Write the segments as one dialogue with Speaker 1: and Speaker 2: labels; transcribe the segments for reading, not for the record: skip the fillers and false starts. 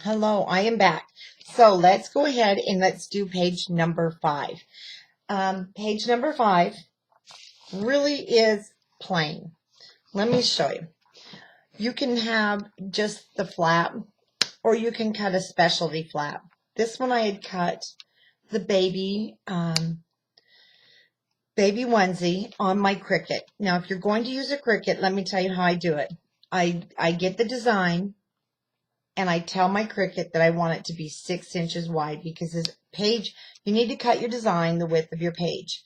Speaker 1: Hello, I am back. So let's go ahead and let's do page number 5. Page number 5 really is plain. Let me show you. You can have just the flap, or you can cut a specialty flap. This one I had cut the baby onesie on my Cricut. Now, if you're going to use a Cricut, let me tell you how I do it. I get the design, and I tell my Cricut that I want it to be 6 inches wide because this page, you need to cut your design the width of your page.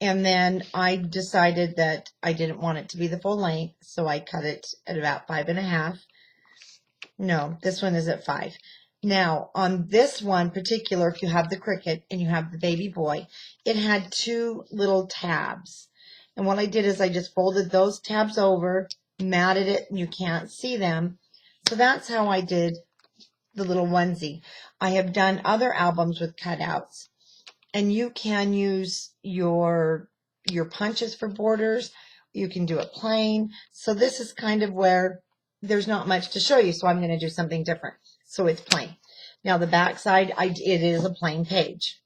Speaker 1: And then I decided that I didn't want it to be the full length, so I cut it at about 5.5. No, this one is at 5. Now, on this one particular, if you have the Cricut and you have the baby boy, it had 2 little tabs. And what I did is I just folded those tabs over, matted it, and you can't see them. So that's how I did the little onesie. I have done other albums with cutouts, and you can use your punches for borders. You can do it plain. So this is kind of where there's not much to show you, so I'm going to do something different. So it's plain. Now the back side, it is a plain page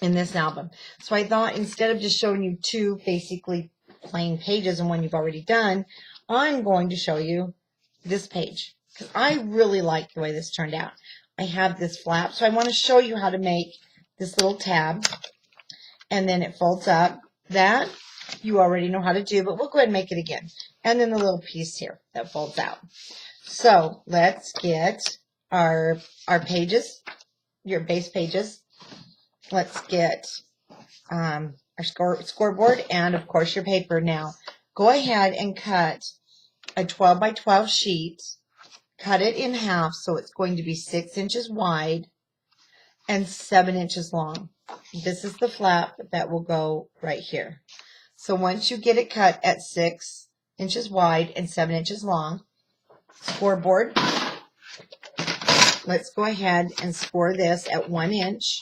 Speaker 1: in this album. So I thought instead of just showing you 2 basically plain pages and one you've already done, I'm going to show you this page because I really like the way this turned out. I have this flap, so I want to show you how to make this little tab, and then it folds up. That you already know how to do, but we'll go ahead and make it again. And then the little piece here that folds out. So let's get our pages, your base pages. Let's get our scoreboard and, of course, your paper. Now, go ahead and cut a 12 by 12 sheet. Cut it in half so it's going to be 6 inches wide and 7 inches long. This is the flap that will go right here. So once you get it cut at 6 inches wide and 7 inches long, scoreboard, let's go ahead and score this at 1 inch.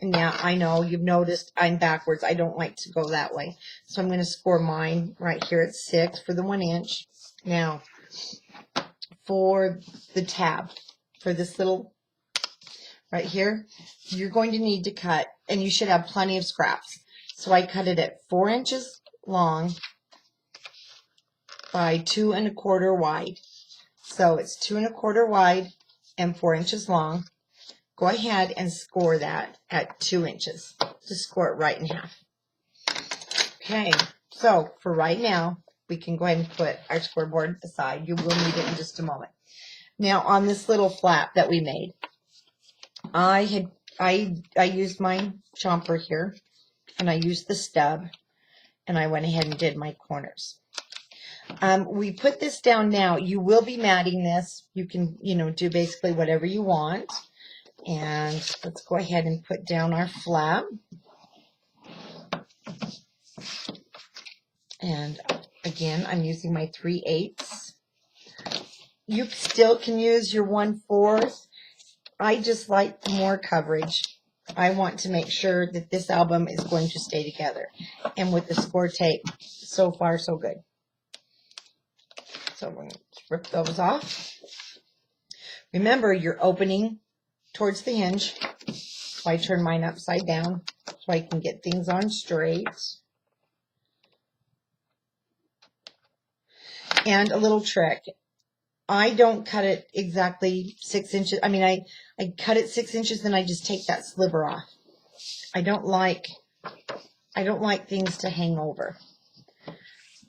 Speaker 1: And now I know you've noticed I'm backwards. I don't like to go that way. So I'm going to score mine right here at 6 for the 1 inch. Now, for the tab, for this little right here, you're going to need to cut, and you should have plenty of scraps. So I cut it at 4 inches long by 2 1/4 wide. So it's 2 1/4 wide and 4 inches long. Go ahead and score that at 2 inches. Just score it right in half. Okay, so for right now, we can go ahead and put our scoreboard aside. You will need it in just a moment. Now on this little flap that we made, I used my chomper here, and I used the stub, and I went ahead and did my corners. We put this down now. You will be matting this. You can, do basically whatever you want. And let's go ahead and put down our flap. And again, I'm using my 3/8. You still can use your 1/4. I just like more coverage. I want to make sure that this album is going to stay together. And with the score tape, so far so good. So we're going to rip those off. Remember, you're opening towards the hinge. So I turn mine upside down so I can get things on straight. And a little trick. I don't cut it exactly 6 inches. I mean, I cut it 6 inches, then I just take that sliver off. I don't like things to hang over.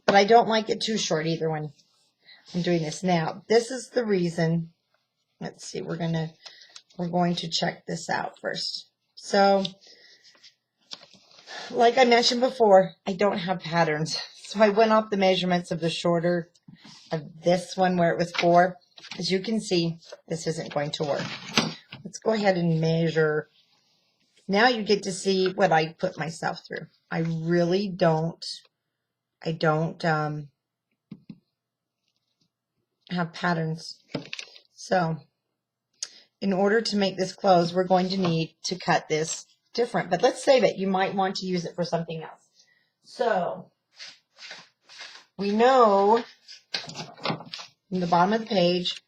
Speaker 1: But I don't like it too short either when I'm doing this. Now, this is the reason. Let's see, we're going to check this out first. So, like I mentioned before, I don't have patterns. So I went off the measurements of the shorter of this one where it was 4. As you can see, this isn't going to work. Let's go ahead and measure. Now you get to see what I put myself through. I really don't have patterns. So in order to make this close, we're going to need to cut this different. But let's save it. You might want to use it for something else. So we know from the bottom of the page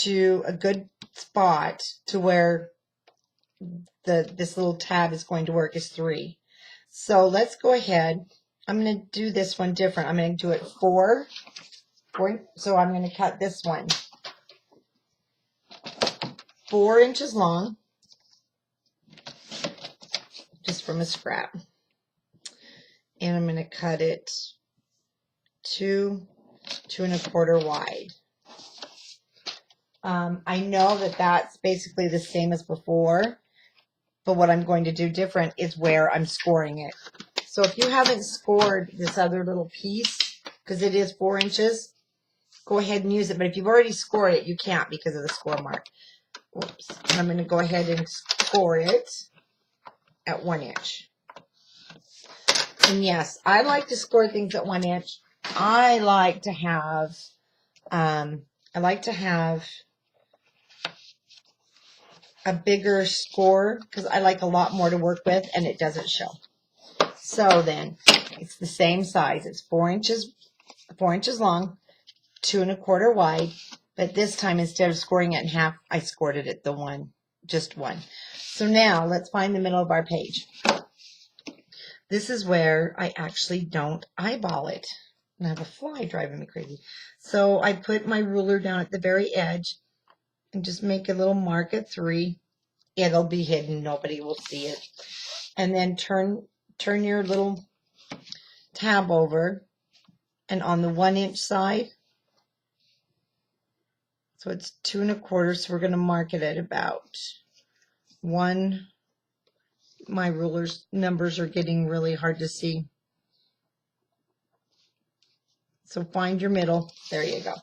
Speaker 1: to a good spot to where this little tab is going to work is 3. So let's go ahead. I'm going to do this one different. I'm going to do it 4. So I'm going to cut this one 4 inches long, just from a scrap. And I'm going to cut it 2 1/4 wide. I know that that's basically the same as before, but what I'm going to do different is where I'm scoring it. So if you haven't scored this other little piece, because it is 4 inches, go ahead and use it. But if you've already scored it, you can't because of the score mark. Whoops. And I'm going to go ahead and score it at 1 inch. And yes, I like to score things at 1 inch. I like to have a bigger score because I like a lot more to work with and it doesn't show. So then it's the same size. It's 4 inches long, 2 1/4 wide. But this time, instead of scoring it in half, I scored it at just one. So now let's find the middle of our page. This is where I actually don't eyeball it. And I have a fly driving me crazy. So I put my ruler down at the very edge and just make a little mark at 3. It'll be hidden. Nobody will see it. And then turn your little tab over, and on the 1 inch side, so it's 2 1/4, so we're going to mark it at about 1. My ruler's numbers are getting really hard to see. So find your middle. There you go.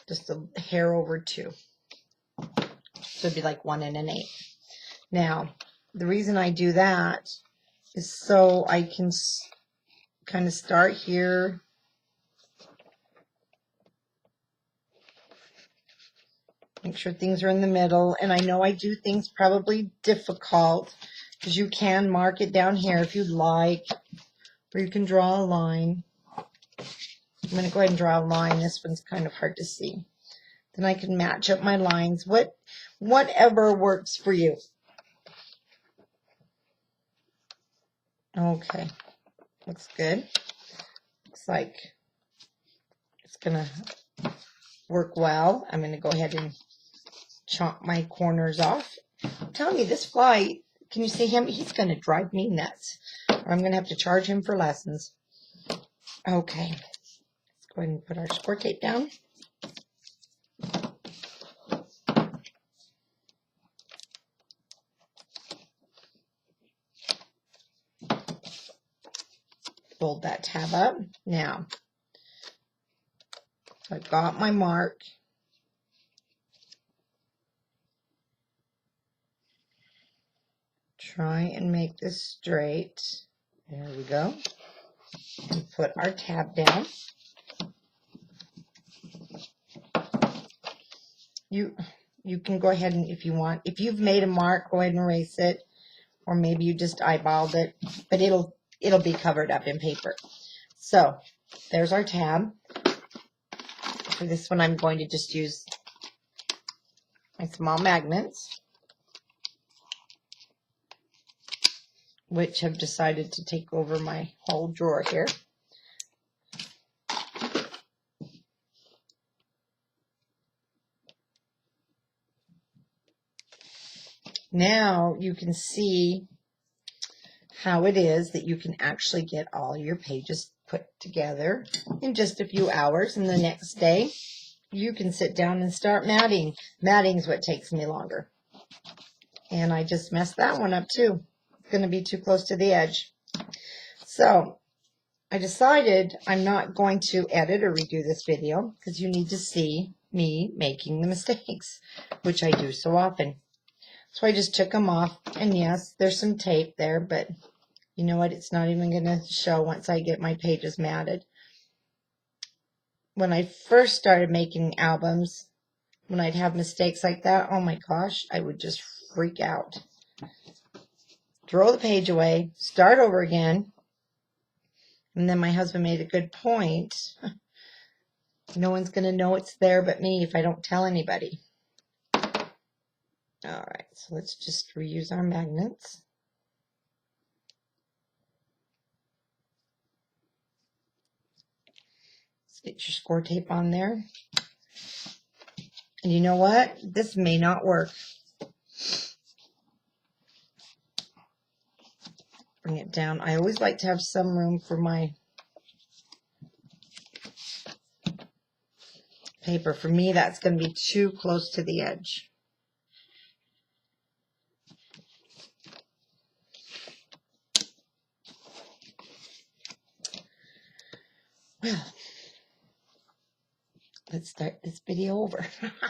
Speaker 1: Just a hair over 2. So it'd be like 1 1/8. Now, the reason I do that is so I can kind of start here. Make sure things are in the middle. And I know I do things probably difficult because you can mark it down here if you'd like, or you can draw a line. I'm going to go ahead and draw a line. This one's kind of hard to see. Then I can match up my lines. Whatever works for you. Okay. Looks good. Looks like it's going to work well. I'm going to go ahead and chomp my corners off. I'm telling you, this fly, can you see him? He's going to drive me nuts. Or I'm going to have to charge him for lessons. Okay. Let's go ahead and put our score tape down. Fold that tab up. Now, I've got my mark. Try and make this straight. There we go. And put our tab down. You can go ahead and, if you want, if you've made a mark, go ahead and erase it, or maybe you just eyeballed it, but it'll be covered up in paper. So there's our tab. For this one, I'm going to just use my small magnets, which have decided to take over my whole drawer here. Now you can see how it is that you can actually get all your pages put together in just a few hours, and the next day you can sit down and start matting. Matting is what takes me longer. And I just messed that one up too. It's going to be too close to the edge. So I decided I'm not going to edit or redo this video because you need to see me making the mistakes, which I do so often. So I just took them off, and yes, there's some tape there, but you know what? It's not even going to show once I get my pages matted. When I first started making albums, when I'd have mistakes like that, oh my gosh, I would just freak out. Throw the page away, start over again. And then my husband made a good point. No one's going to know it's there but me if I don't tell anybody. All right, so let's just reuse our magnets. Let's get your score tape on there. And you know what? This may not work. Bring it down. I always like to have some room for my paper. For me, that's going to be too close to the edge. Well, let's start this video over.